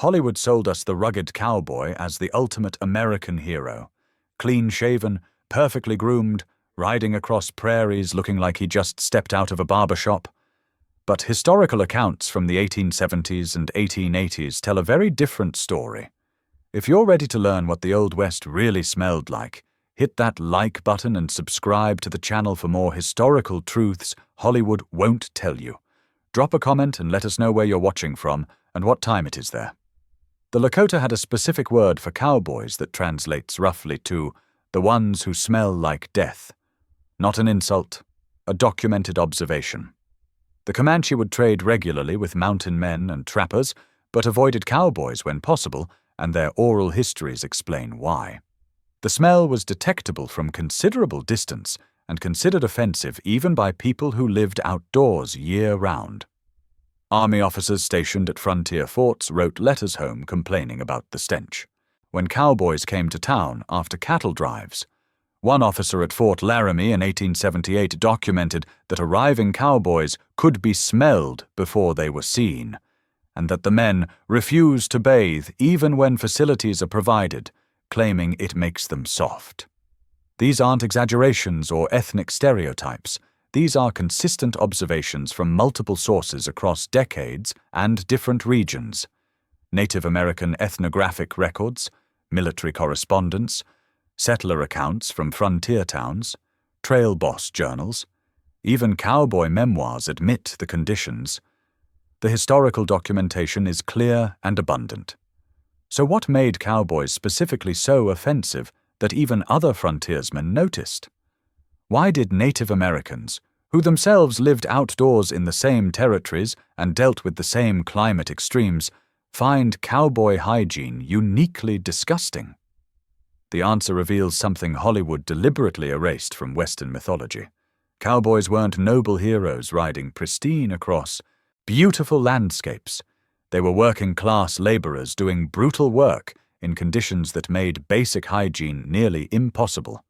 Hollywood sold us the rugged cowboy as the ultimate American hero. Clean-shaven, perfectly groomed, riding across prairies looking like he just stepped out of a barber shop. But historical accounts from the 1870s and 1880s tell a very different story. If you're ready to learn what the Old West really smelled like, hit that like button and subscribe to the channel for more historical truths Hollywood won't tell you. Drop a comment and let us know where you're watching from and what time it is there. The Lakota had a specific word for cowboys that translates roughly to the ones who smell like death. Not an insult, a documented observation. The Comanche would trade regularly with mountain men and trappers, but avoided cowboys when possible, and their oral histories explain why. The smell was detectable from considerable distance and considered offensive even by people who lived outdoors year-round. Army officers stationed at frontier forts wrote letters home complaining about the stench. When cowboys came to town after cattle drives, one officer at Fort Laramie in 1878 documented that arriving cowboys could be smelled before they were seen, and that the men refuse to bathe even when facilities are provided, claiming it makes them soft. These aren't exaggerations or ethnic stereotypes. These are consistent observations from multiple sources across decades and different regions. Native American ethnographic records, military correspondence, settler accounts from frontier towns, trail boss journals, even cowboy memoirs admit the conditions. The historical documentation is clear and abundant. So what made cowboys specifically so offensive that even other frontiersmen noticed? Why did Native Americans, who themselves lived outdoors in the same territories and dealt with the same climate extremes, find cowboy hygiene uniquely disgusting? The answer reveals something Hollywood deliberately erased from Western mythology. Cowboys weren't noble heroes riding pristine across beautiful landscapes. They were working-class laborers doing brutal work in conditions that made basic hygiene nearly impossible.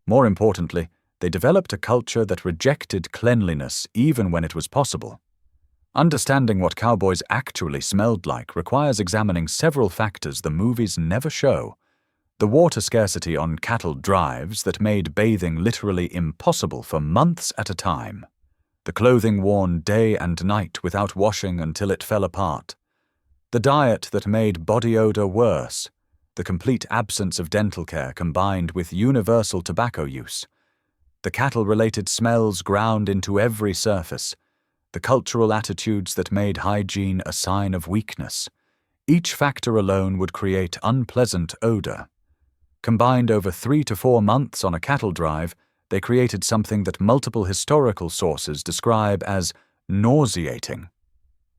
More importantly, they developed a culture that rejected cleanliness even when it was possible. Understanding what cowboys actually smelled like requires examining several factors the movies never show. The water scarcity on cattle drives that made bathing literally impossible for months at a time. The clothing worn day and night without washing until it fell apart. The diet that made body odor worse. The complete absence of dental care combined with universal tobacco use. The cattle-related smells ground into every surface. The cultural attitudes that made hygiene a sign of weakness. Each factor alone would create unpleasant odor. Combined over 3 to 4 months on a cattle drive, they created something that multiple historical sources describe as nauseating.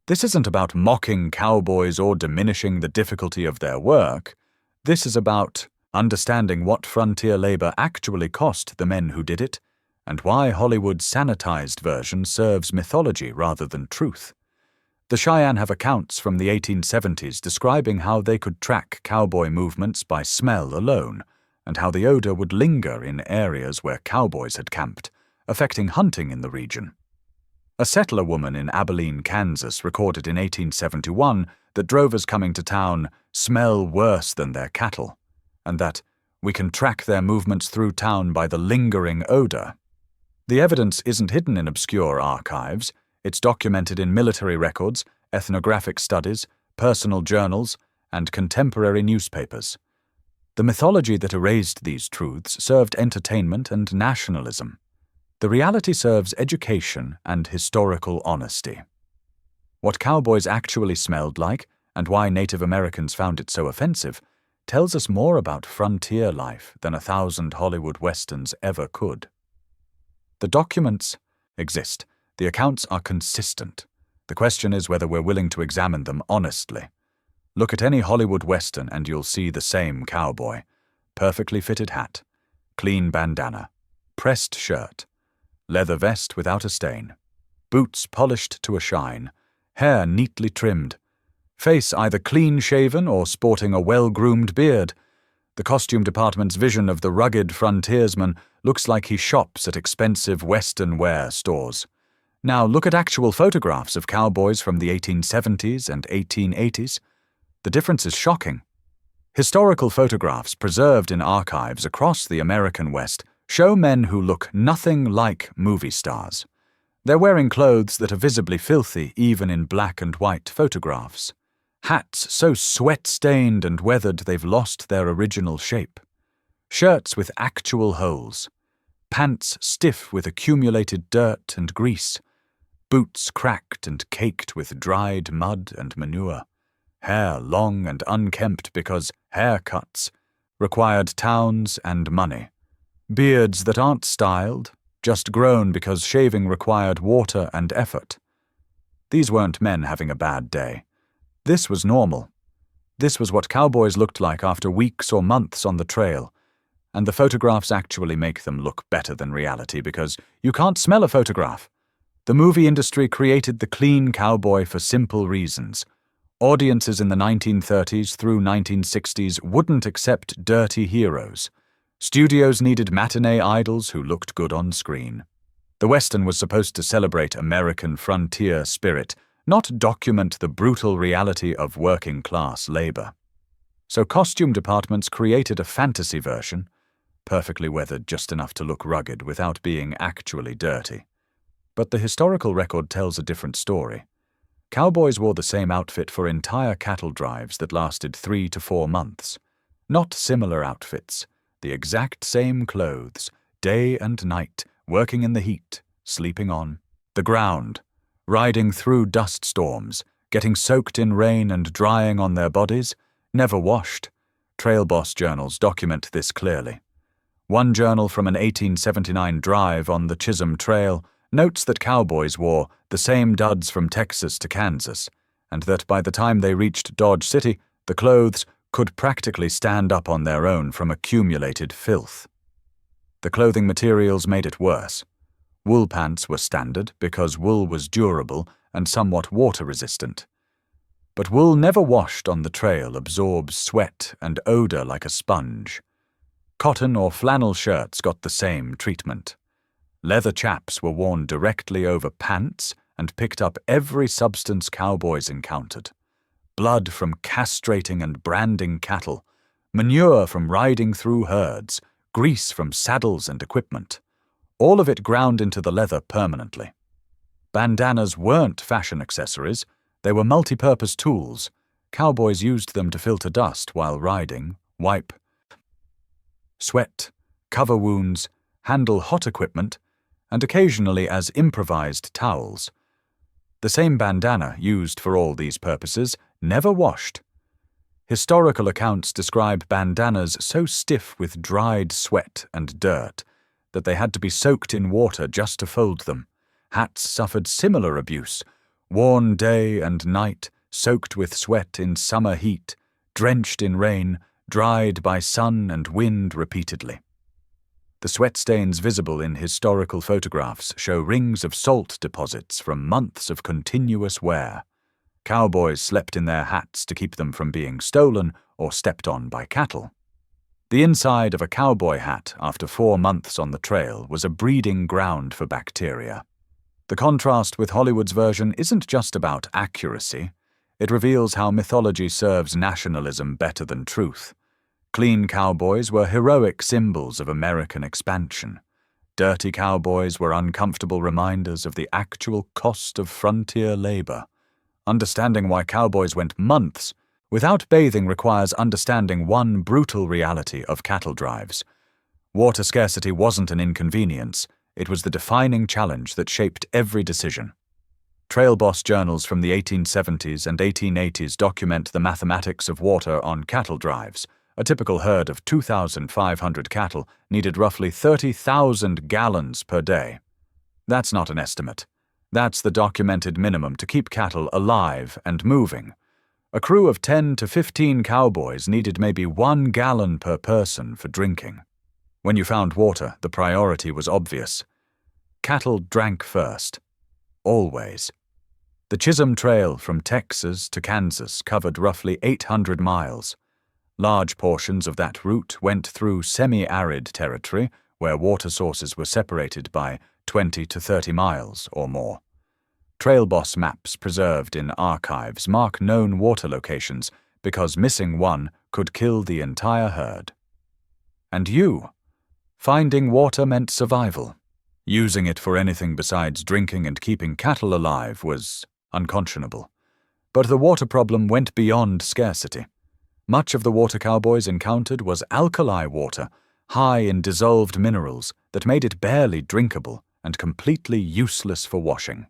This isn't about mocking cowboys or diminishing the difficulty of their work. This is about understanding what frontier labor actually cost the men who did it, and why Hollywood's sanitized version serves mythology rather than truth. The Cheyenne have accounts from the 1870s describing how they could track cowboy movements by smell alone, and how the odor would linger in areas where cowboys had camped, affecting hunting in the region. A settler woman in Abilene, Kansas recorded in 1871 that drovers coming to town smell worse than their cattle, and that we can track their movements through town by the lingering odor. The evidence isn't hidden in obscure archives. It's documented in military records, ethnographic studies, personal journals, and contemporary newspapers. The mythology that erased these truths served entertainment and nationalism. The reality serves education and historical honesty. What cowboys actually smelled like, and why Native Americans found it so offensive, tells us more about frontier life than 1,000 Hollywood westerns ever could. The documents exist. The accounts are consistent. The question is whether we're willing to examine them honestly. Look at any Hollywood western and you'll see the same cowboy. Perfectly fitted hat, clean bandana, pressed shirt, leather vest without a stain, boots polished to a shine, hair neatly trimmed, face either clean-shaven or sporting a well-groomed beard. The costume department's vision of the rugged frontiersman looks like he shops at expensive Western wear stores. Now look at actual photographs of cowboys from the 1870s and 1880s. The difference is shocking. Historical photographs preserved in archives across the American West show men who look nothing like movie stars. They're wearing clothes that are visibly filthy even in black and white photographs. Hats so sweat-stained and weathered they've lost their original shape. Shirts with actual holes. Pants stiff with accumulated dirt and grease. Boots cracked and caked with dried mud and manure. Hair long and unkempt because haircuts required towns and money. Beards that aren't styled, just grown because shaving required water and effort. These weren't men having a bad day. This was normal. This was what cowboys looked like after weeks or months on the trail. And the photographs actually make them look better than reality because you can't smell a photograph. The movie industry created the clean cowboy for simple reasons. Audiences in the 1930s through 1960s wouldn't accept dirty heroes. Studios needed matinee idols who looked good on screen. The Western was supposed to celebrate American frontier spirit, not document the brutal reality of working-class labor. So costume departments created a fantasy version, perfectly weathered just enough to look rugged without being actually dirty. But the historical record tells a different story. Cowboys wore the same outfit for entire cattle drives that lasted 3 to 4 months. Not similar outfits, the exact same clothes, day and night, working in the heat, sleeping on the ground, riding through dust storms, getting soaked in rain and drying on their bodies, never washed. Trail boss journals document this clearly. One journal from an 1879 drive on the Chisholm Trail notes that cowboys wore the same duds from Texas to Kansas, and that by the time they reached Dodge City, the clothes could practically stand up on their own from accumulated filth. The clothing materials made it worse. Wool pants were standard because wool was durable and somewhat water-resistant. But wool never washed on the trail absorbs sweat and odor like a sponge. Cotton or flannel shirts got the same treatment. Leather chaps were worn directly over pants and picked up every substance cowboys encountered. Blood from castrating and branding cattle, manure from riding through herds, grease from saddles and equipment. All of it ground into the leather permanently. Bandanas weren't fashion accessories, they were multi-purpose tools. Cowboys used them to filter dust while riding, wipe sweat, cover wounds, handle hot equipment, and occasionally as improvised towels. The same bandana used for all these purposes never washed. Historical accounts describe bandanas so stiff with dried sweat and dirt that they had to be soaked in water just to fold them. Hats suffered similar abuse, worn day and night, soaked with sweat in summer heat, drenched in rain, dried by sun and wind repeatedly. The sweat stains visible in historical photographs show rings of salt deposits from months of continuous wear. Cowboys slept in their hats to keep them from being stolen or stepped on by cattle. The inside of a cowboy hat after 4 months on the trail was a breeding ground for bacteria. The contrast with Hollywood's version isn't just about accuracy. It reveals how mythology serves nationalism better than truth. Clean cowboys were heroic symbols of American expansion. Dirty cowboys were uncomfortable reminders of the actual cost of frontier labor. Understanding why cowboys went months without bathing requires understanding one brutal reality of cattle drives. Water scarcity wasn't an inconvenience, it was the defining challenge that shaped every decision. Trail boss journals from the 1870s and 1880s document the mathematics of water on cattle drives. A typical herd of 2,500 cattle needed roughly 30,000 gallons per day. That's not an estimate. That's the documented minimum to keep cattle alive and moving. A crew of 10 to 15 cowboys needed maybe 1 gallon per person for drinking. When you found water, the priority was obvious. Cattle drank first. Always. The Chisholm Trail from Texas to Kansas covered roughly 800 miles. Large portions of that route went through semi-arid territory where water sources were separated by 20 to 30 miles or more. Trail boss maps preserved in archives mark known water locations because missing one could kill the entire herd. And you? Finding water meant survival. Using it for anything besides drinking and keeping cattle alive was unconscionable. But the water problem went beyond scarcity. Much of the water cowboys encountered was alkali water, high in dissolved minerals that made it barely drinkable and completely useless for washing.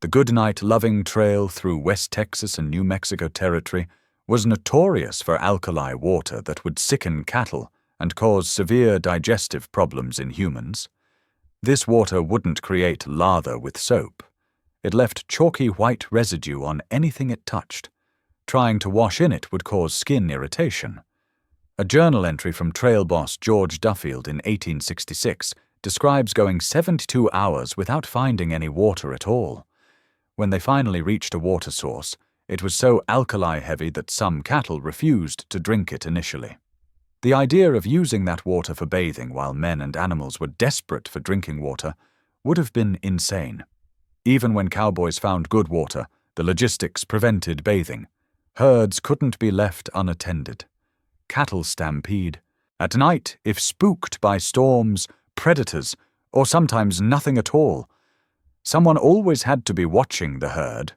The goodnight-loving trail through West Texas and New Mexico territory was notorious for alkali water that would sicken cattle and cause severe digestive problems in humans. This water wouldn't create lather with soap. It left chalky white residue on anything it touched. Trying to wash in it would cause skin irritation. A journal entry from trail boss George Duffield in 1866 describes going 72 hours without finding any water at all. When they finally reached a water source, it was so alkali-heavy that some cattle refused to drink it initially. The idea of using that water for bathing while men and animals were desperate for drinking water would have been insane. Even when cowboys found good water, the logistics prevented bathing. Herds couldn't be left unattended. Cattle stampede. At night, if spooked by storms, predators, or sometimes nothing at all, someone always had to be watching the herd.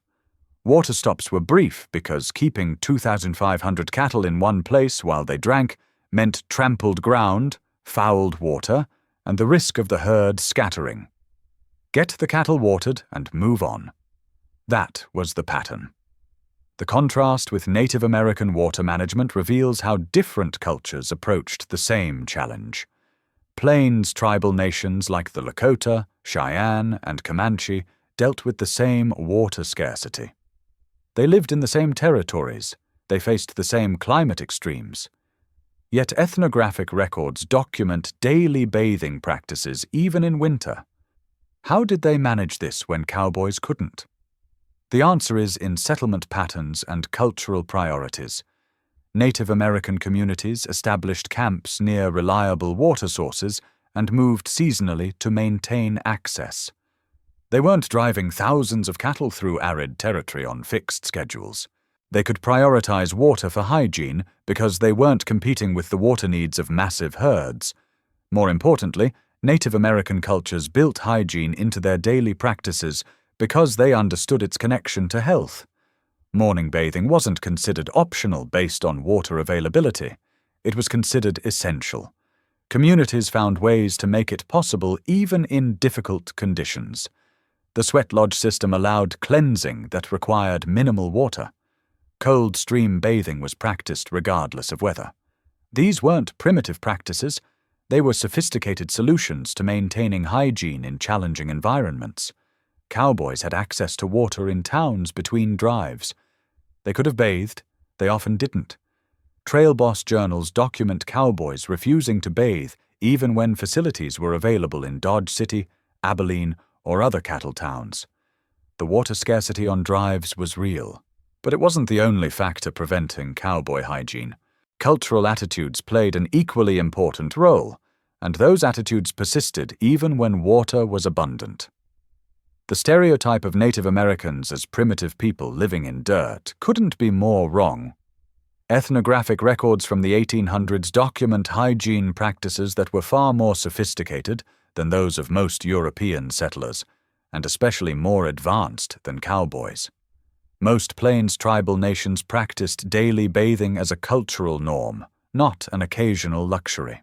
Water stops were brief because keeping 2,500 cattle in one place while they drank meant trampled ground, fouled water, and the risk of the herd scattering. Get the cattle watered and move on. That was the pattern. The contrast with Native American water management reveals how different cultures approached the same challenge. Plains tribal nations like the Lakota, Cheyenne, and Comanche dealt with the same water scarcity. They lived in the same territories. They faced the same climate extremes. Yet ethnographic records document daily bathing practices even in winter. How did they manage this when cowboys couldn't? The answer is in settlement patterns and cultural priorities. Native American communities established camps near reliable water sources and moved seasonally to maintain access. They weren't driving thousands of cattle through arid territory on fixed schedules. They could prioritize water for hygiene because they weren't competing with the water needs of massive herds. More importantly, Native American cultures built hygiene into their daily practices because they understood its connection to health. Morning bathing wasn't considered optional based on water availability. It was considered essential. Communities found ways to make it possible even in difficult conditions. The sweat lodge system allowed cleansing that required minimal water. Cold stream bathing was practiced regardless of weather. These weren't primitive practices. They were sophisticated solutions to maintaining hygiene in challenging environments. Cowboys had access to water in towns between drives. They could have bathed. They often didn't. Trail boss journals document cowboys refusing to bathe even when facilities were available in Dodge City, Abilene, or other cattle towns. The water scarcity on drives was real. But it wasn't the only factor preventing cowboy hygiene. Cultural attitudes played an equally important role, and those attitudes persisted even when water was abundant. The stereotype of Native Americans as primitive people living in dirt couldn't be more wrong. Ethnographic records from the 1800s document hygiene practices that were far more sophisticated than those of most European settlers, and especially more advanced than cowboys. Most Plains tribal nations practiced daily bathing as a cultural norm, not an occasional luxury.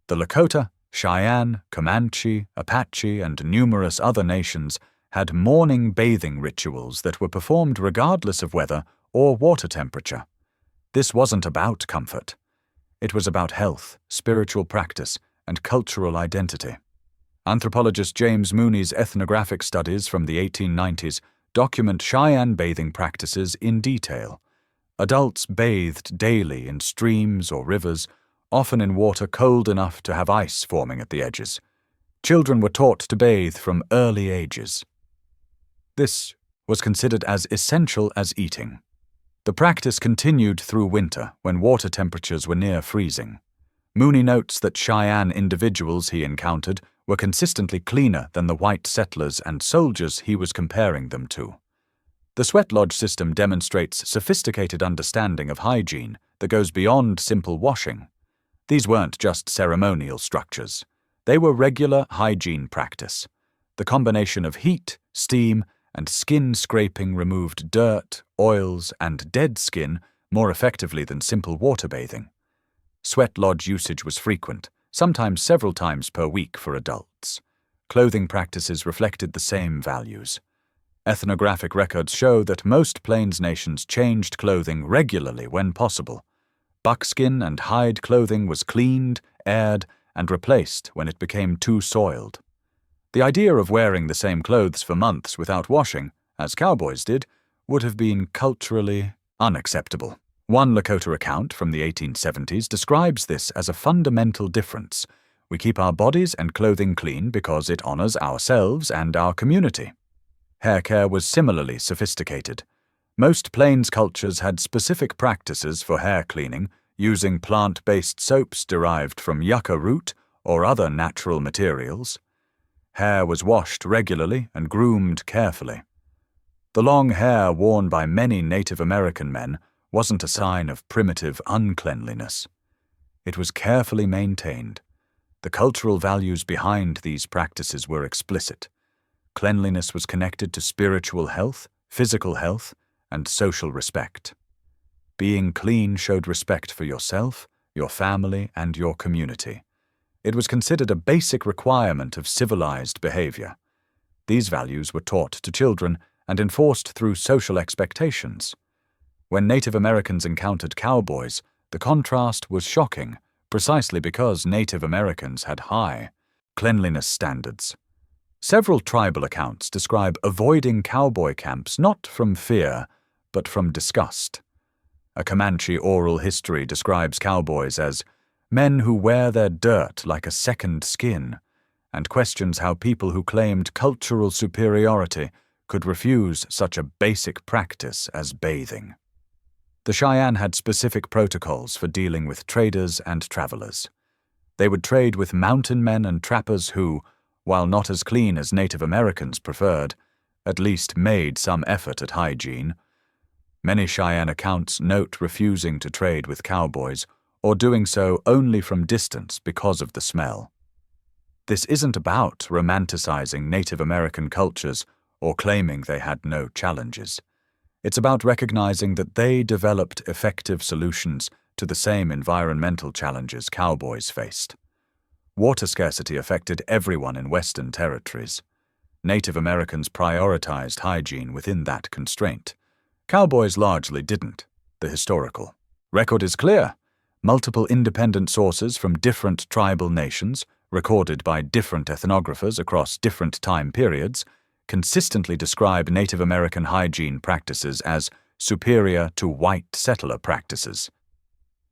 The Lakota, Cheyenne, Comanche, Apache, and numerous other nations had morning bathing rituals that were performed regardless of weather or water temperature. This wasn't about comfort. It was about health, spiritual practice, and cultural identity. Anthropologist James Mooney's ethnographic studies from the 1890s document Cheyenne bathing practices in detail. Adults bathed daily in streams or rivers, often in water cold enough to have ice forming at the edges. Children were taught to bathe from early ages. This was considered as essential as eating. The practice continued through winter when water temperatures were near freezing. Mooney notes that Cheyenne individuals he encountered were consistently cleaner than the white settlers and soldiers he was comparing them to. The sweat lodge system demonstrates sophisticated understanding of hygiene that goes beyond simple washing. These weren't just ceremonial structures. They were regular hygiene practice. The combination of heat, steam, and skin scraping removed dirt, oils, and dead skin more effectively than simple water bathing. Sweat lodge usage was frequent, sometimes several times per week for adults. Clothing practices reflected the same values. Ethnographic records show that most Plains nations changed clothing regularly when possible. Buckskin and hide clothing was cleaned, aired, and replaced when it became too soiled. The idea of wearing the same clothes for months without washing, as cowboys did, would have been culturally unacceptable. One Lakota account from the 1870s describes this as a fundamental difference. We keep our bodies and clothing clean because it honors ourselves and our community. Hair care was similarly sophisticated. Most Plains cultures had specific practices for hair cleaning, using plant-based soaps derived from yucca root or other natural materials. Hair was washed regularly and groomed carefully. The long hair worn by many Native American men wasn't a sign of primitive uncleanliness. It was carefully maintained. The cultural values behind these practices were explicit. Cleanliness was connected to spiritual health, physical health, and social respect. Being clean showed respect for yourself, your family, and your community. It was considered a basic requirement of civilized behavior. These values were taught to children and enforced through social expectations. When Native Americans encountered cowboys, the contrast was shocking, precisely because Native Americans had high cleanliness standards. Several tribal accounts describe avoiding cowboy camps not from fear, but from disgust. A Comanche oral history describes cowboys as men who wear their dirt like a second skin, and questions how people who claimed cultural superiority could refuse such a basic practice as bathing. The Cheyenne had specific protocols for dealing with traders and travelers. They would trade with mountain men and trappers who, while not as clean as Native Americans preferred, at least made some effort at hygiene. Many Cheyenne accounts note refusing to trade with cowboys, or doing so only from distance because of the smell. This isn't about romanticizing Native American cultures or claiming they had no challenges. It's about recognizing that they developed effective solutions to the same environmental challenges cowboys faced. Water scarcity affected everyone in Western territories. Native Americans prioritized hygiene within that constraint. Cowboys largely didn't. The historical record is clear. Multiple independent sources from different tribal nations, recorded by different ethnographers across different time periods, consistently describe Native American hygiene practices as superior to white settler practices.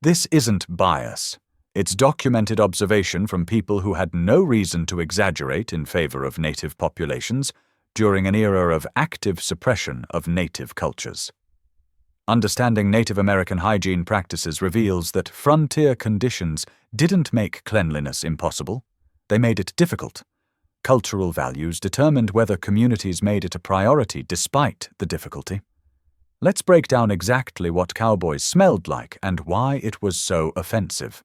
This isn't bias. It's documented observation from people who had no reason to exaggerate in favor of native populations during an era of active suppression of native cultures. Understanding Native American hygiene practices reveals that frontier conditions didn't make cleanliness impossible. They made it difficult. Cultural values determined whether communities made it a priority despite the difficulty. Let's break down exactly what cowboys smelled like and why it was so offensive.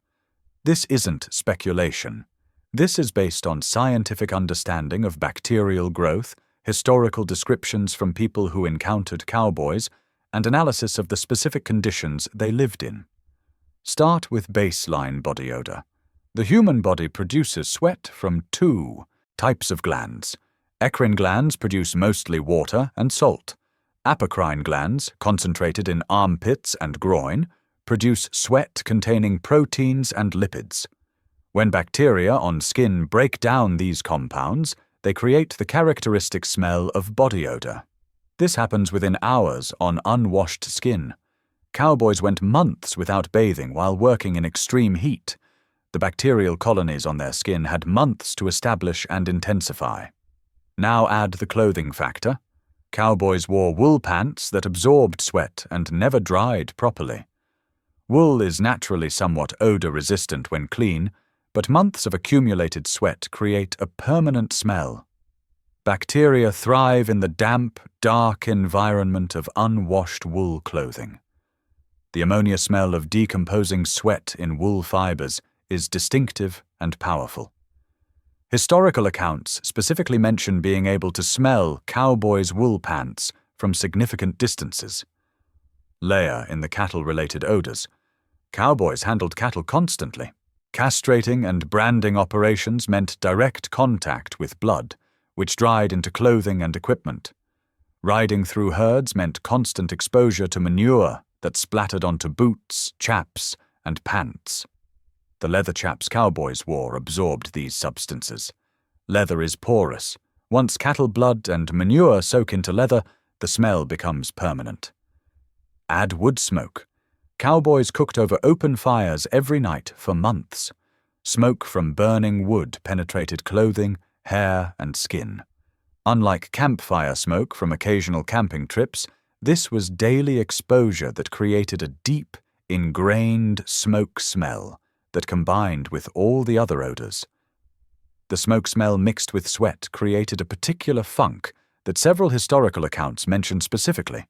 This isn't speculation. This is based on scientific understanding of bacterial growth, historical descriptions from people who encountered cowboys, and analysis of the specific conditions they lived in. Start with baseline body odor. The human body produces sweat from two types of glands. Eccrine glands produce mostly water and salt. Apocrine glands, concentrated in armpits and groin, produce sweat containing proteins and lipids. When bacteria on skin break down these compounds, they create the characteristic smell of body odor. This happens within hours on unwashed skin. Cowboys went months without bathing while working in extreme heat. The bacterial colonies on their skin had months to establish and intensify. Now add the clothing factor. Cowboys wore wool pants that absorbed sweat and never dried properly. Wool is naturally somewhat odor-resistant when clean, but months of accumulated sweat create a permanent smell. Bacteria thrive in the damp, dark environment of unwashed wool clothing. The ammonia smell of decomposing sweat in wool fibers is distinctive and powerful. Historical accounts specifically mention being able to smell cowboys' wool pants from significant distances. Layer in the cattle-related odors. Cowboys handled cattle constantly. Castrating and branding operations meant direct contact with blood, which dried into clothing and equipment. Riding through herds meant constant exposure to manure that splattered onto boots, chaps, and pants. The leather chaps cowboys wore absorbed these substances. Leather is porous. Once cattle blood and manure soak into leather, the smell becomes permanent. Add wood smoke. Cowboys cooked over open fires every night for months. Smoke from burning wood penetrated clothing, hair, and skin. Unlike campfire smoke from occasional camping trips, this was daily exposure that created a deep, ingrained smoke smell that combined with all the other odors. The smoke smell mixed with sweat created a particular funk that several historical accounts mention specifically.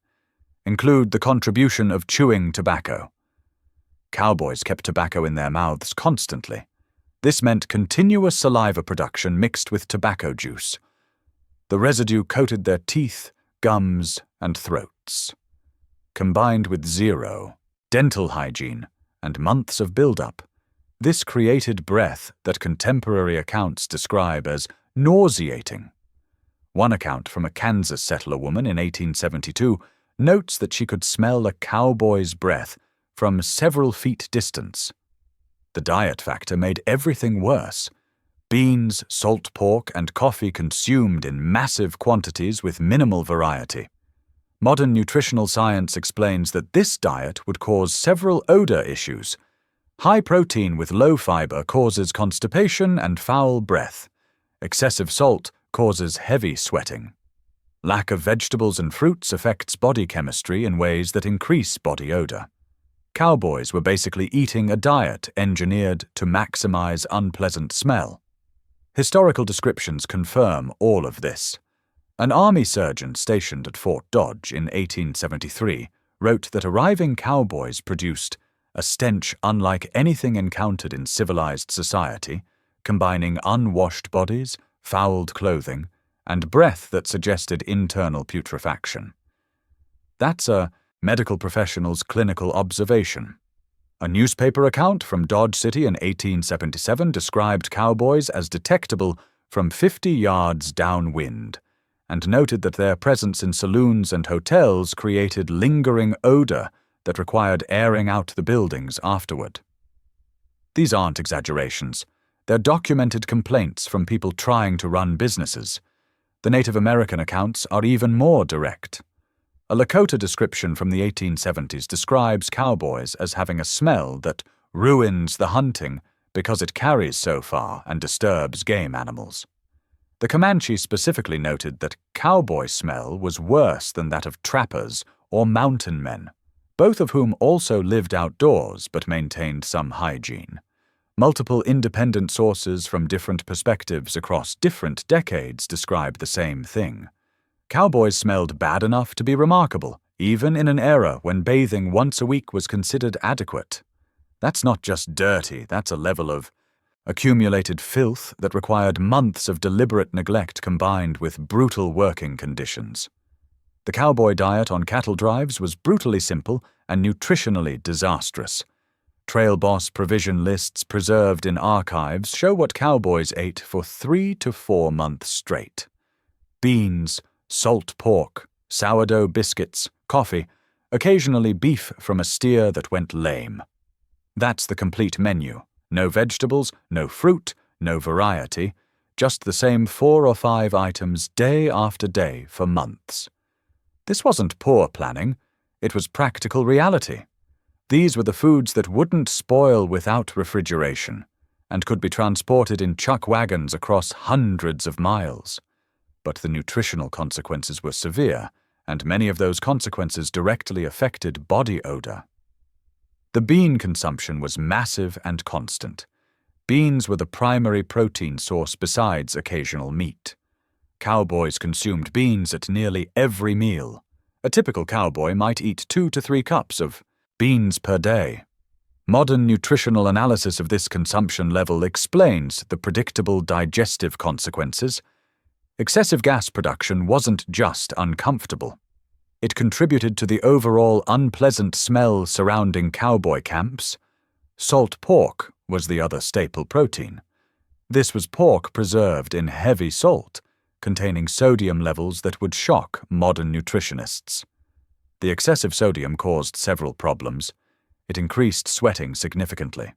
Include the contribution of chewing tobacco. Cowboys kept tobacco in their mouths constantly. This meant continuous saliva production mixed with tobacco juice. The residue coated their teeth, gums, and throats. Combined with zero, dental hygiene, and months of buildup, this created breath that contemporary accounts describe as nauseating. One account from a Kansas settler woman in 1872 notes that she could smell a cowboy's breath from several feet distance. The diet factor made everything worse. Beans, salt pork, and coffee consumed in massive quantities with minimal variety. Modern nutritional science explains that this diet would cause several odor issues. High protein with low fiber causes constipation and foul breath. Excessive salt causes heavy sweating. Lack of vegetables and fruits affects body chemistry in ways that increase body odor. Cowboys were basically eating a diet engineered to maximize unpleasant smell. Historical descriptions confirm all of this. An army surgeon stationed at Fort Dodge in 1873 wrote that arriving cowboys produced a stench unlike anything encountered in civilized society, combining unwashed bodies, fouled clothing, and breath that suggested internal putrefaction. That's a medical professional's clinical observation. A newspaper account from Dodge City in 1877 described cowboys as detectable from 50 yards downwind, and noted that their presence in saloons and hotels created lingering odor that required airing out the buildings afterward. These aren't exaggerations. They're documented complaints from people trying to run businesses. The Native American accounts are even more direct. A Lakota description from the 1870s describes cowboys as having a smell that ruins the hunting because it carries so far and disturbs game animals. The Comanche specifically noted that cowboy smell was worse than that of trappers or mountain men, both of whom also lived outdoors but maintained some hygiene. Multiple independent sources from different perspectives across different decades describe the same thing. Cowboys smelled bad enough to be remarkable, even in an era when bathing once a week was considered adequate. That's not just dirty, that's a level of accumulated filth that required months of deliberate neglect combined with brutal working conditions. The cowboy diet on cattle drives was brutally simple and nutritionally disastrous. Trail boss provision lists preserved in archives show what cowboys ate for 3 to 4 months straight. Beans, salt pork, sourdough biscuits, coffee, occasionally beef from a steer that went lame. That's the complete menu. No vegetables, no fruit, no variety, just the same 4 or 5 items day after day for months. This wasn't poor planning, it was practical reality. These were the foods that wouldn't spoil without refrigeration, and could be transported in chuck wagons across hundreds of miles. But the nutritional consequences were severe, and many of those consequences directly affected body odor. The bean consumption was massive and constant. Beans were the primary protein source besides occasional meat. Cowboys consumed beans at nearly every meal. A typical cowboy might eat 2 to 3 cups of beans per day. Modern nutritional analysis of this consumption level explains the predictable digestive consequences. Excessive gas production wasn't just uncomfortable. It contributed to the overall unpleasant smell surrounding cowboy camps. Salt pork was the other staple protein. This was pork preserved in heavy salt, containing sodium levels that would shock modern nutritionists. The excessive sodium caused several problems. It increased sweating significantly.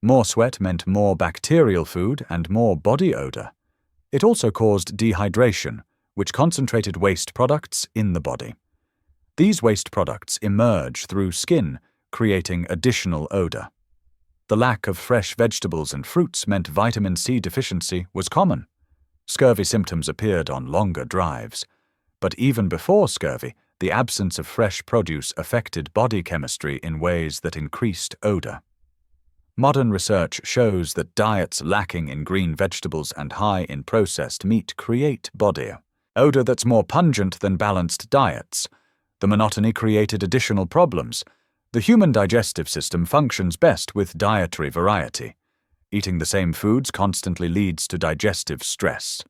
More sweat meant more bacterial food and more body odor. It also caused dehydration, which concentrated waste products in the body. These waste products emerge through skin, creating additional odor. The lack of fresh vegetables and fruits meant vitamin C deficiency was common. Scurvy symptoms appeared on longer drives. But even before scurvy, the absence of fresh produce affected body chemistry in ways that increased odor. Modern research shows that diets lacking in green vegetables and high in processed meat create body odor that's more pungent than balanced diets. The monotony created additional problems. The human digestive system functions best with dietary variety. Eating the same foods constantly leads to digestive stress.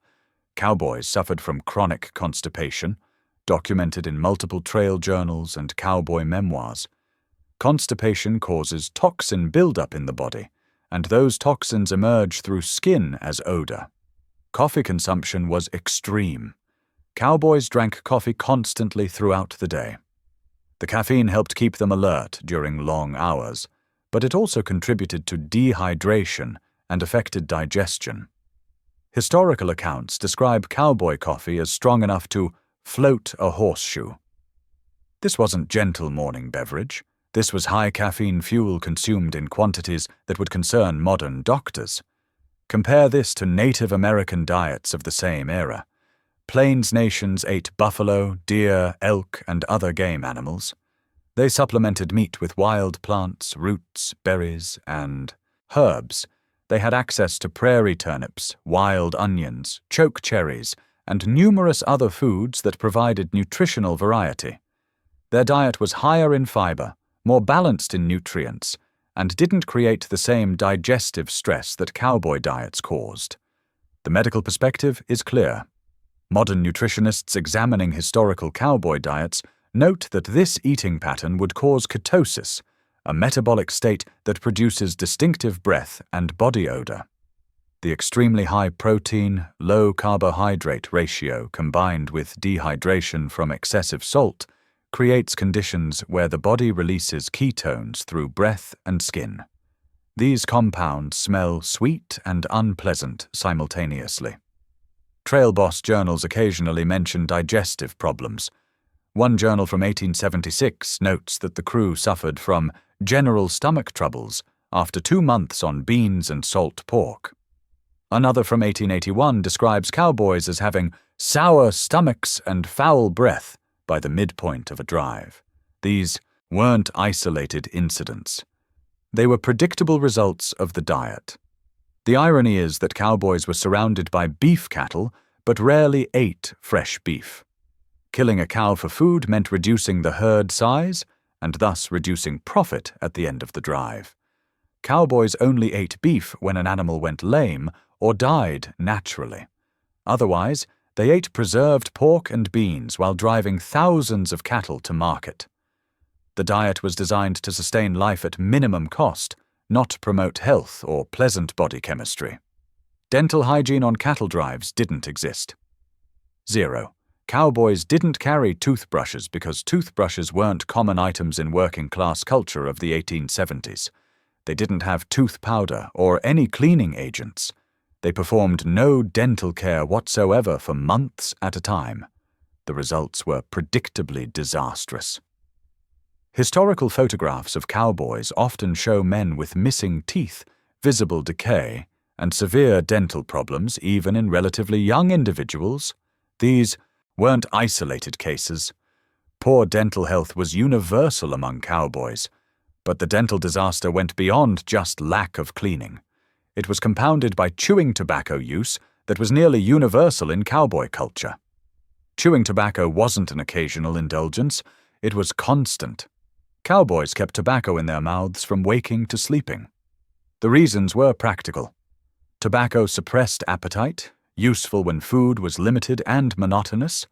Cowboys suffered from chronic constipation, documented in multiple trail journals and cowboy memoirs. Constipation causes toxin buildup in the body, and those toxins emerge through skin as odor. Coffee consumption was extreme. Cowboys drank coffee constantly throughout the day. The caffeine helped keep them alert during long hours, but it also contributed to dehydration and affected digestion. Historical accounts describe cowboy coffee as strong enough to float a horseshoe. This wasn't gentle morning beverage. This was high caffeine fuel consumed in quantities that would concern modern doctors. Compare this to Native American diets of the same era. Plains nations ate buffalo, deer, elk, and other game animals. They supplemented meat with wild plants, roots, berries, and herbs. They had access to prairie turnips, wild onions, choke cherries, and numerous other foods that provided nutritional variety. Their diet was higher in fiber, more balanced in nutrients, and didn't create the same digestive stress that cowboy diets caused. The medical perspective is clear. Modern nutritionists examining historical cowboy diets note that this eating pattern would cause ketosis, a metabolic state that produces distinctive breath and body odor. The extremely high protein, low carbohydrate ratio combined with dehydration from excessive salt creates conditions where the body releases ketones through breath and skin. These compounds smell sweet and unpleasant simultaneously. Trail boss journals occasionally mention digestive problems. One journal from 1876 notes that the crew suffered from general stomach troubles after 2 months on beans and salt pork. Another from 1881 describes cowboys as having sour stomachs and foul breath by the midpoint of a drive. These weren't isolated incidents. They were predictable results of the diet. The irony is that cowboys were surrounded by beef cattle, but rarely ate fresh beef. Killing a cow for food meant reducing the herd size, and thus reducing profit at the end of the drive. Cowboys only ate beef when an animal went lame or died naturally. Otherwise, they ate preserved pork and beans while driving thousands of cattle to market. The diet was designed to sustain life at minimum cost, not promote health or pleasant body chemistry. Dental hygiene on cattle drives didn't exist. 0. Cowboys didn't carry toothbrushes because toothbrushes weren't common items in working-class culture of the 1870s. They didn't have tooth powder or any cleaning agents. They performed no dental care whatsoever for months at a time. The results were predictably disastrous. Historical photographs of cowboys often show men with missing teeth, visible decay, and severe dental problems even in relatively young individuals. These weren't isolated cases. Poor dental health was universal among cowboys, but the dental disaster went beyond just lack of cleaning. It was compounded by chewing tobacco use that was nearly universal in cowboy culture. Chewing tobacco wasn't an occasional indulgence, it was constant. Cowboys kept tobacco in their mouths from waking to sleeping. The reasons were practical. Tobacco suppressed appetite, useful when food was limited and monotonous.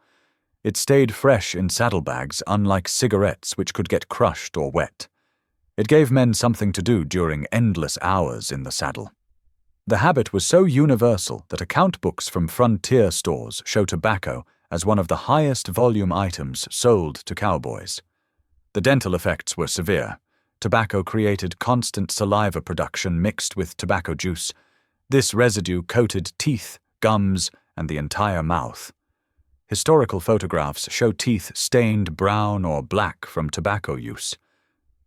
It stayed fresh in saddlebags, unlike cigarettes which could get crushed or wet. It gave men something to do during endless hours in the saddle. The habit was so universal that account books from frontier stores show tobacco as one of the highest volume items sold to cowboys. The dental effects were severe. Tobacco created constant saliva production mixed with tobacco juice. This residue coated teeth, gums, and the entire mouth. Historical photographs show teeth stained brown or black from tobacco use.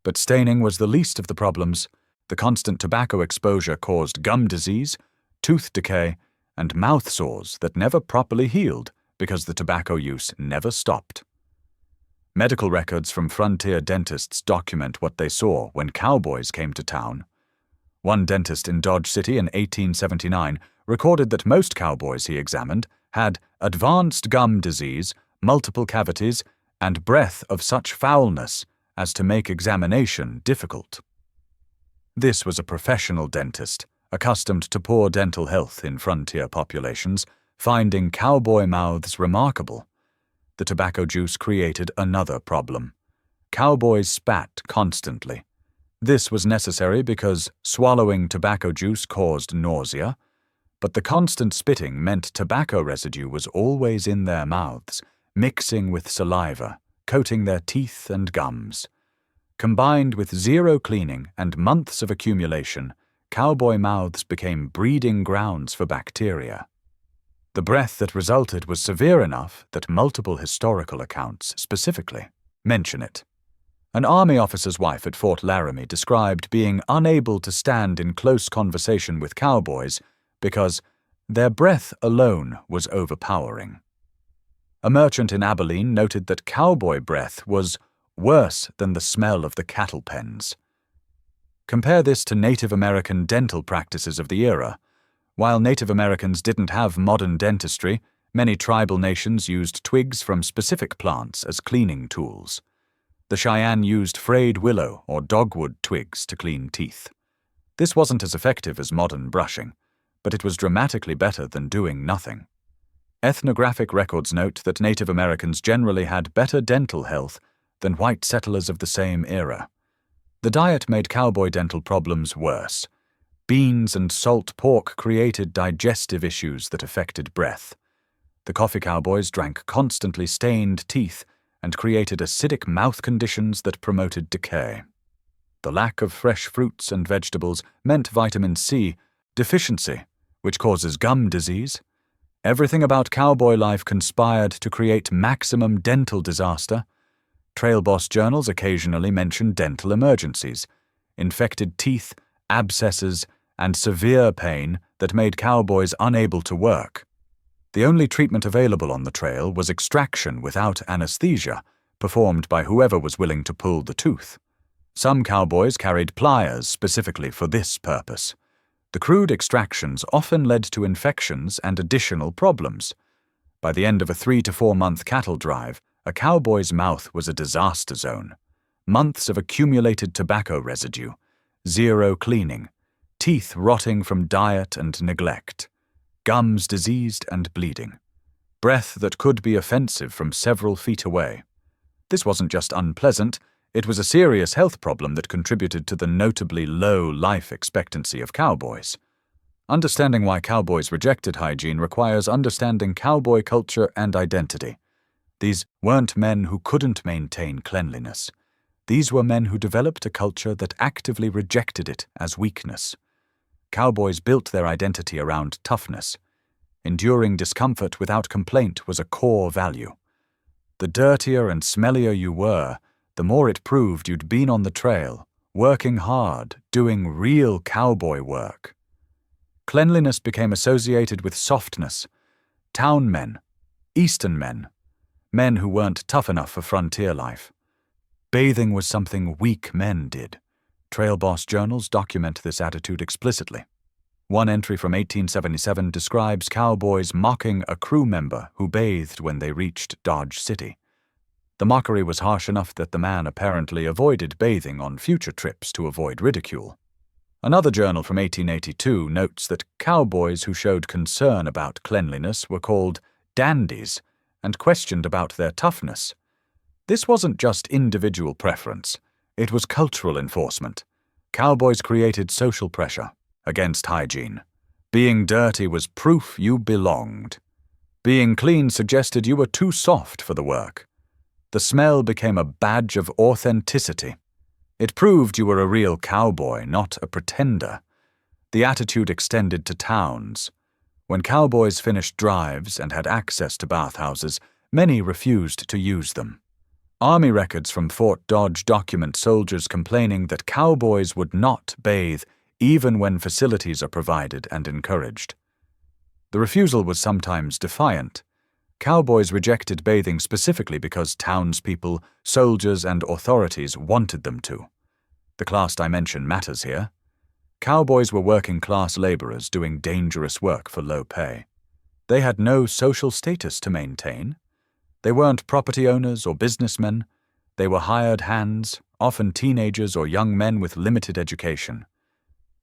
But staining was the least of the problems. The constant tobacco exposure caused gum disease, tooth decay, and mouth sores that never properly healed because the tobacco use never stopped. Medical records from frontier dentists document what they saw when cowboys came to town. One dentist in Dodge City in 1879 recorded that most cowboys he examined had advanced gum disease, multiple cavities, and breath of such foulness as to make examination difficult. This was a professional dentist, accustomed to poor dental health in frontier populations, finding cowboy mouths remarkable. The tobacco juice created another problem. Cowboys spat constantly. This was necessary because swallowing tobacco juice caused nausea, but the constant spitting meant tobacco residue was always in their mouths, mixing with saliva, coating their teeth and gums. Combined with zero cleaning and months of accumulation, cowboy mouths became breeding grounds for bacteria. The breath that resulted was severe enough that multiple historical accounts specifically mention it. An army officer's wife at Fort Laramie described being unable to stand in close conversation with cowboys because their breath alone was overpowering. A merchant in Abilene noted that cowboy breath was worse than the smell of the cattle pens. Compare this to Native American dental practices of the era. While Native Americans didn't have modern dentistry, many tribal nations used twigs from specific plants as cleaning tools. The Cheyenne used frayed willow or dogwood twigs to clean teeth. This wasn't as effective as modern brushing, but it was dramatically better than doing nothing. Ethnographic records note that Native Americans generally had better dental health than white settlers of the same era. The diet made cowboy dental problems worse. Beans and salt pork created digestive issues that affected breath. The coffee cowboys drank constantly stained teeth and created acidic mouth conditions that promoted decay. The lack of fresh fruits and vegetables meant vitamin C deficiency, which causes gum disease. Everything about cowboy life conspired to create maximum dental disaster. Trail boss journals occasionally mention dental emergencies, infected teeth, abscesses, and severe pain that made cowboys unable to work. The only treatment available on the trail was extraction without anesthesia, performed by whoever was willing to pull the tooth. Some cowboys carried pliers specifically for this purpose. The crude extractions often led to infections and additional problems. By the end of a 3 to 4 month cattle drive, a cowboy's mouth was a disaster zone. Months of accumulated tobacco residue, zero cleaning, teeth rotting from diet and neglect, gums diseased and bleeding, breath that could be offensive from several feet away. This wasn't just unpleasant, it was a serious health problem that contributed to the notably low life expectancy of cowboys. Understanding why cowboys rejected hygiene requires understanding cowboy culture and identity. These weren't men who couldn't maintain cleanliness. These were men who developed a culture that actively rejected it as weakness. Cowboys built their identity around toughness. Enduring discomfort without complaint was a core value. The dirtier and smellier you were, the more it proved you'd been on the trail, working hard, doing real cowboy work. Cleanliness became associated with softness. Town men, Eastern men, men who weren't tough enough for frontier life. Bathing was something weak men did. Trail boss journals document this attitude explicitly. One entry from 1877 describes cowboys mocking a crew member who bathed when they reached Dodge City. The mockery was harsh enough that the man apparently avoided bathing on future trips to avoid ridicule. Another journal from 1882 notes that cowboys who showed concern about cleanliness were called dandies and questioned about their toughness. This wasn't just individual preference, it was cultural enforcement. Cowboys created social pressure against hygiene. Being dirty was proof you belonged. Being clean suggested you were too soft for the work. The smell became a badge of authenticity. It proved you were a real cowboy, not a pretender. The attitude extended to towns. When cowboys finished drives and had access to bathhouses, many refused to use them. Army records from Fort Dodge document soldiers complaining that cowboys would not bathe even when facilities are provided and encouraged. The refusal was sometimes defiant. Cowboys rejected bathing specifically because townspeople, soldiers, and authorities wanted them to. The class dimension matters here. Cowboys were working-class laborers doing dangerous work for low pay. They had no social status to maintain. They weren't property owners or businessmen. They were hired hands, often teenagers or young men with limited education.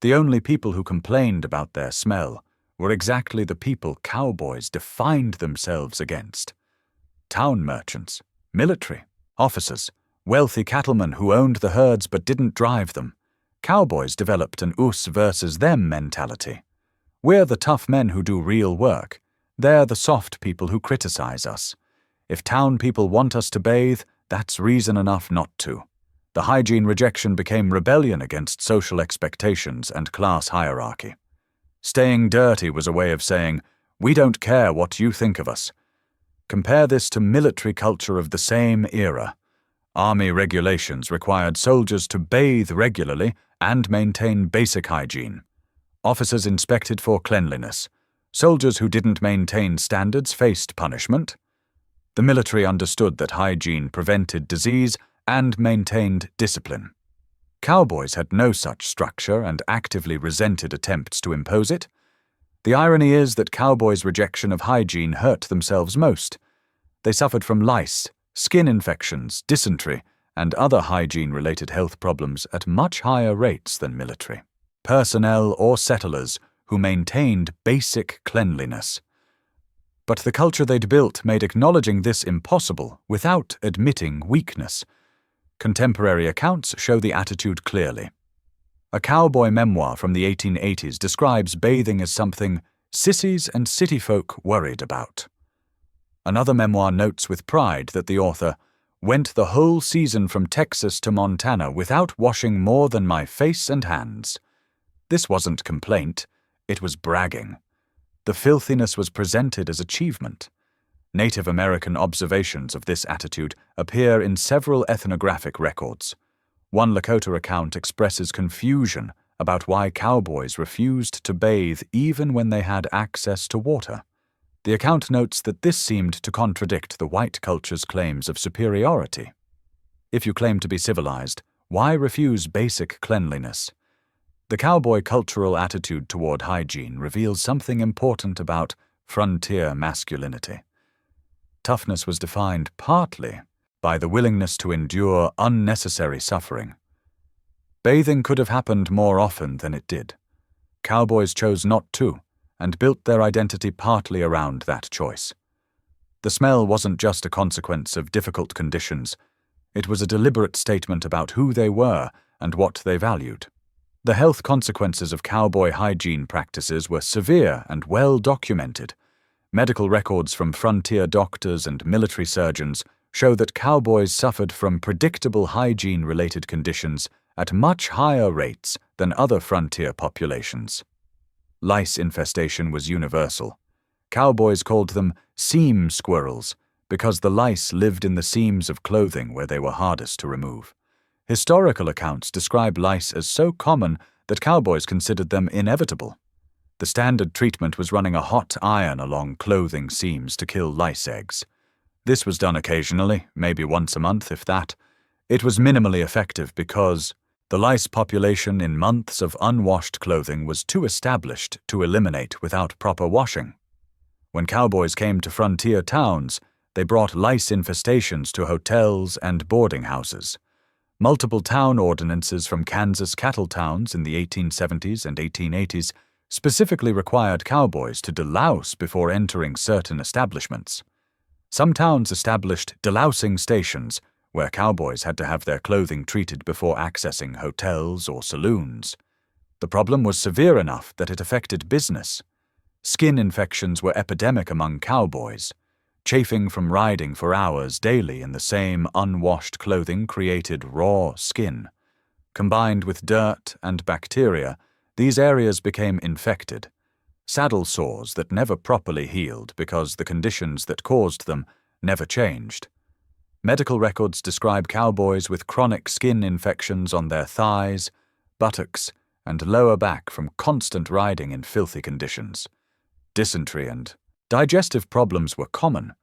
The only people who complained about their smell were exactly the people cowboys defined themselves against. Town merchants, military, officers, wealthy cattlemen who owned the herds but didn't drive them. Cowboys developed an us versus them mentality. We're the tough men who do real work. They're the soft people who criticize us. If town people want us to bathe, that's reason enough not to. The hygiene rejection became rebellion against social expectations and class hierarchy. Staying dirty was a way of saying, we don't care what you think of us. Compare this to military culture of the same era. Army regulations required soldiers to bathe regularly and maintain basic hygiene. Officers inspected for cleanliness. Soldiers who didn't maintain standards faced punishment. The military understood that hygiene prevented disease and maintained discipline. Cowboys had no such structure and actively resented attempts to impose it. The irony is that cowboys' rejection of hygiene hurt themselves most. They suffered from lice, skin infections, dysentery, and other hygiene-related health problems at much higher rates than military personnel or settlers who maintained basic cleanliness. But the culture they'd built made acknowledging this impossible without admitting weakness. Contemporary accounts show the attitude clearly. A cowboy memoir from the 1880s describes bathing as something sissies and city folk worried about. Another memoir notes with pride that the author went the whole season from Texas to Montana without washing more than my face and hands. This wasn't complaint, it was bragging. The filthiness was presented as achievement. Native American observations of this attitude appear in several ethnographic records. One Lakota account expresses confusion about why cowboys refused to bathe even when they had access to water. The account notes that this seemed to contradict the white culture's claims of superiority. If you claim to be civilized, why refuse basic cleanliness? The cowboy cultural attitude toward hygiene reveals something important about frontier masculinity. Toughness was defined partly by the willingness to endure unnecessary suffering. Bathing could have happened more often than it did. Cowboys chose not to, and built their identity partly around that choice. The smell wasn't just a consequence of difficult conditions. It was a deliberate statement about who they were and what they valued. The health consequences of cowboy hygiene practices were severe and well documented. Medical records from frontier doctors and military surgeons show that cowboys suffered from predictable hygiene-related conditions at much higher rates than other frontier populations. Lice infestation was universal. Cowboys called them seam squirrels because the lice lived in the seams of clothing where they were hardest to remove. Historical accounts describe lice as so common that cowboys considered them inevitable. The standard treatment was running a hot iron along clothing seams to kill lice eggs. This was done occasionally, maybe once a month if that. It was minimally effective because The lice population in months of unwashed clothing was too established to eliminate without proper washing. When cowboys came to frontier towns, they brought lice infestations to hotels and boarding houses. Multiple town ordinances from Kansas cattle towns in the 1870s and 1880s specifically required cowboys to delouse before entering certain establishments. Some towns established delousing stations where cowboys had to have their clothing treated before accessing hotels or saloons. The problem was severe enough that it affected business. Skin infections were epidemic among cowboys. Chafing from riding for hours daily in the same unwashed clothing created raw skin. Combined with dirt and bacteria, these areas became infected. Saddle sores that never properly healed because the conditions that caused them never changed. Medical records describe cowboys with chronic skin infections on their thighs, buttocks, and lower back from constant riding in filthy conditions. Dysentery and digestive problems were common.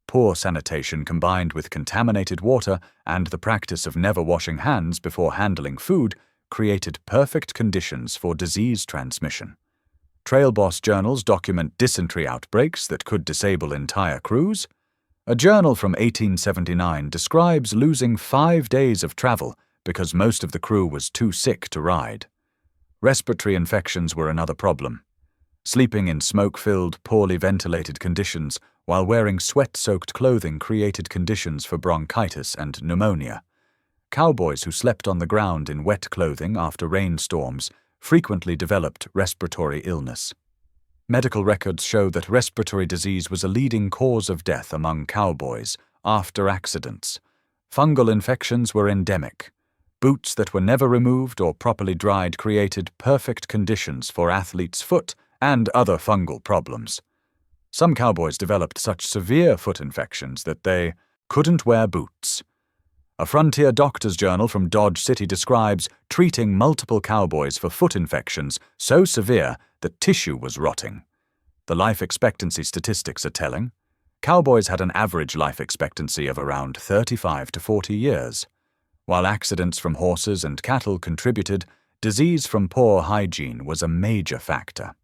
Poor sanitation combined with contaminated water and the practice of never washing hands before handling food created perfect conditions for disease transmission. Trail boss journals document dysentery outbreaks that could disable entire crews. A journal from 1879 describes losing 5 days of travel because most of the crew was too sick to ride. Respiratory infections were another problem. Sleeping in smoke-filled, poorly ventilated conditions while wearing sweat-soaked clothing created conditions for bronchitis and pneumonia. Cowboys who slept on the ground in wet clothing after rainstorms frequently developed respiratory illness. Medical records show that respiratory disease was a leading cause of death among cowboys after accidents. Fungal infections were endemic. Boots that were never removed or properly dried created perfect conditions for athletes' foot and other fungal problems. Some cowboys developed such severe foot infections that they couldn't wear boots. A frontier doctor's journal from Dodge City describes treating multiple cowboys for foot infections so severe that tissue was rotting. The life expectancy statistics are telling. Cowboys had an average life expectancy of around 35 to 40 years. While accidents from horses and cattle contributed, disease from poor hygiene was a major factor.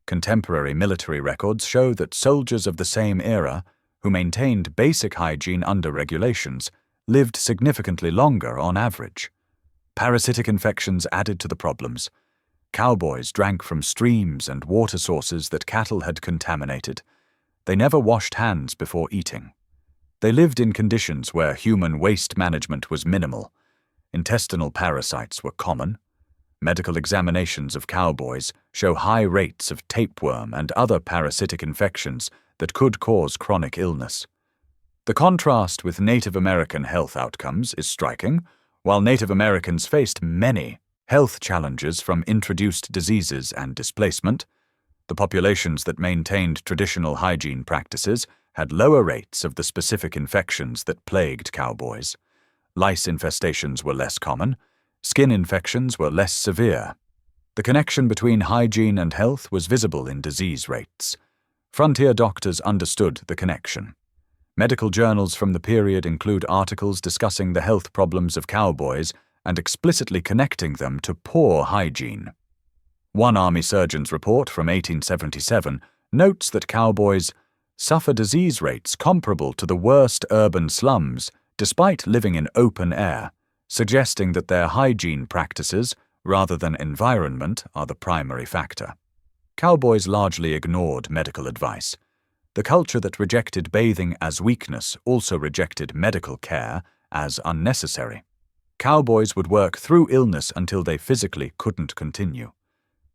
Contemporary military records show that soldiers of the same era, who maintained basic hygiene under regulations, lived significantly longer on average. Parasitic infections added to the problems. Cowboys drank from streams and water sources that cattle had contaminated. They never washed hands before eating. They lived in conditions where human waste management was minimal. Intestinal parasites were common. Medical examinations of cowboys show high rates of tapeworm and other parasitic infections that could cause chronic illness. The contrast with Native American health outcomes is striking. While Native Americans faced many health challenges from introduced diseases and displacement, the populations that maintained traditional hygiene practices had lower rates of the specific infections that plagued cowboys. Lice infestations were less common. Skin infections were less severe. The connection between hygiene and health was visible in disease rates. Frontier doctors understood the connection. Medical journals from the period include articles discussing the health problems of cowboys and explicitly connecting them to poor hygiene. One Army surgeon's report from 1877 notes that cowboys suffer disease rates comparable to the worst urban slums despite living in open air, suggesting that their hygiene practices, rather than environment, are the primary factor. Cowboys largely ignored medical advice. The culture that rejected bathing as weakness also rejected medical care as unnecessary. Cowboys would work through illness until they physically couldn't continue.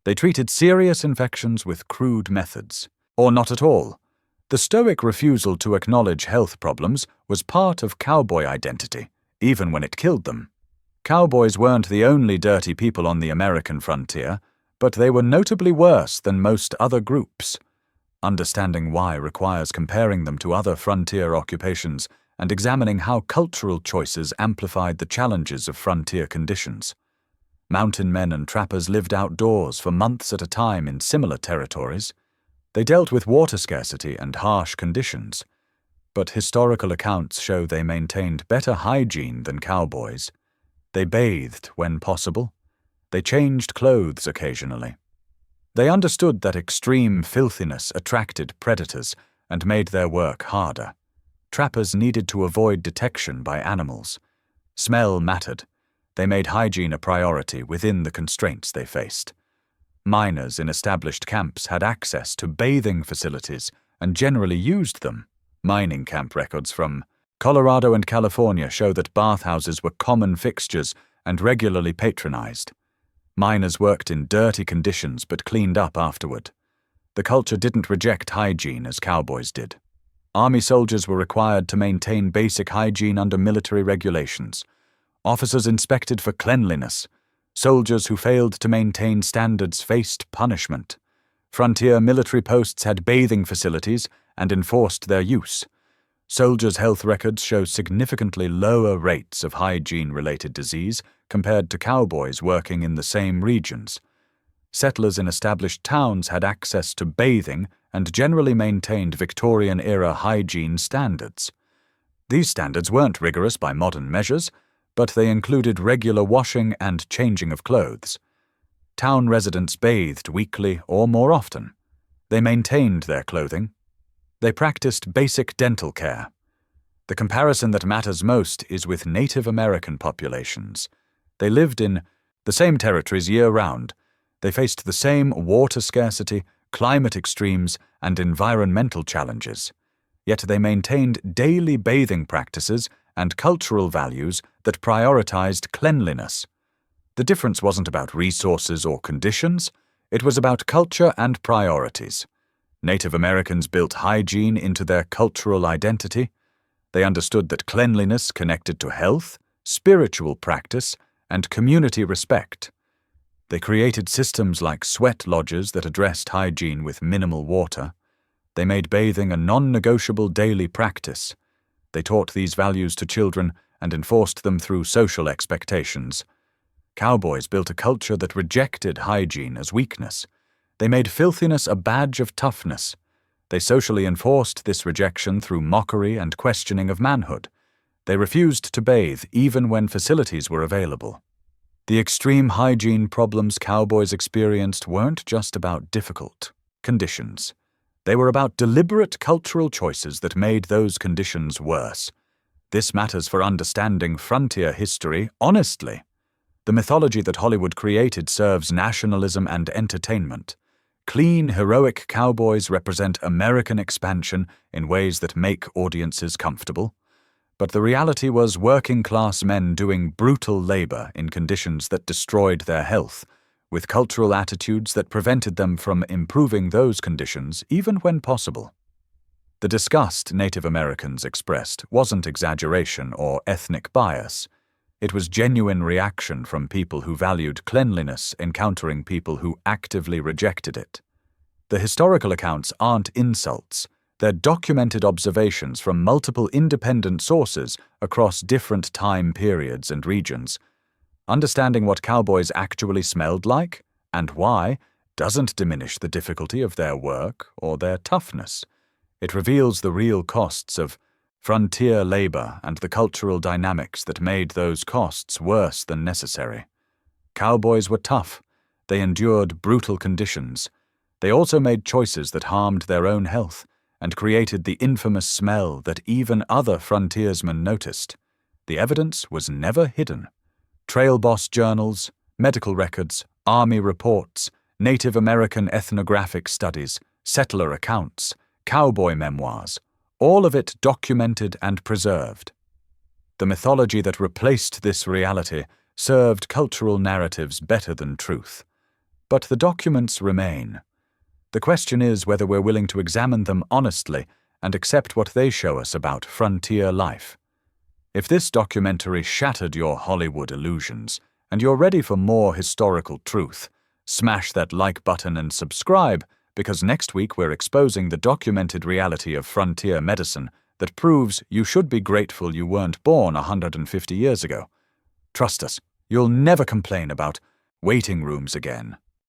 They treated serious infections with crude methods, or not at all. The stoic refusal to acknowledge health problems was part of cowboy identity, even when it killed them. Cowboys weren't the only dirty people on the American frontier, but they were notably worse than most other groups. Understanding why requires comparing them to other frontier occupations and examining how cultural choices amplified the challenges of frontier conditions. Mountain men and trappers lived outdoors for months at a time in similar territories. They dealt with water scarcity and harsh conditions. But historical accounts show they maintained better hygiene than cowboys. They bathed when possible. They changed clothes occasionally. They understood that extreme filthiness attracted predators and made their work harder. Trappers needed to avoid detection by animals. Smell mattered. They made hygiene a priority within the constraints they faced. Miners in established camps had access to bathing facilities and generally used them. Mining camp records from Colorado and California show that bathhouses were common fixtures and regularly patronized. Miners worked in dirty conditions but cleaned up afterward. The culture didn't reject hygiene as cowboys did. Army soldiers were required to maintain basic hygiene under military regulations. Officers inspected for cleanliness. Soldiers who failed to maintain standards faced punishment. Frontier military posts had bathing facilities and enforced their use. Soldiers' health records show significantly lower rates of hygiene-related disease compared to cowboys working in the same regions. Settlers in established towns had access to bathing and generally maintained Victorian-era hygiene standards. These standards weren't rigorous by modern measures, but they included regular washing and changing of clothes. Town residents bathed weekly or more often. They maintained their clothing. They practiced basic dental care. The comparison that matters most is with Native American populations. They lived in the same territories year-round. They faced the same water scarcity, climate extremes, and environmental challenges. Yet they maintained daily bathing practices and cultural values that prioritized cleanliness. The difference wasn't about resources or conditions, it was about culture and priorities. Native Americans built hygiene into their cultural identity. They understood that cleanliness connected to health, spiritual practice, and community respect. They created systems like sweat lodges that addressed hygiene with minimal water. They made bathing a non-negotiable daily practice. They taught these values to children and enforced them through social expectations. Cowboys built a culture that rejected hygiene as weakness. They made filthiness a badge of toughness. They socially enforced this rejection through mockery and questioning of manhood. They refused to bathe even when facilities were available. The extreme hygiene problems cowboys experienced weren't just about difficult conditions. They were about deliberate cultural choices that made those conditions worse. This matters for understanding frontier history honestly. The mythology that Hollywood created serves nationalism and entertainment. Clean, heroic cowboys represent American expansion in ways that make audiences comfortable. But the reality was working-class men doing brutal labor in conditions that destroyed their health, with cultural attitudes that prevented them from improving those conditions even when possible. The disgust Native Americans expressed wasn't exaggeration or ethnic bias. It was genuine reaction from people who valued cleanliness encountering people who actively rejected it. The historical accounts aren't insults. They're documented observations from multiple independent sources across different time periods and regions. Understanding what cowboys actually smelled like, and why, doesn't diminish the difficulty of their work or their toughness. It reveals the real costs of frontier labor and the cultural dynamics that made those costs worse than necessary. Cowboys were tough. They endured brutal conditions. They also made choices that harmed their own health and created the infamous smell that even other frontiersmen noticed. The evidence was never hidden. Trail boss journals, medical records, army reports, Native American ethnographic studies, settler accounts, cowboy memoirs, all of it documented and preserved. The mythology that replaced this reality served cultural narratives better than truth. But the documents remain. The question is whether we're willing to examine them honestly and accept what they show us about frontier life. If this documentary shattered your Hollywood illusions and you're ready for more historical truth, smash that like button and subscribe, because next week we're exposing the documented reality of frontier medicine that proves you should be grateful you weren't born 150 years ago. Trust us, you'll never complain about waiting rooms again.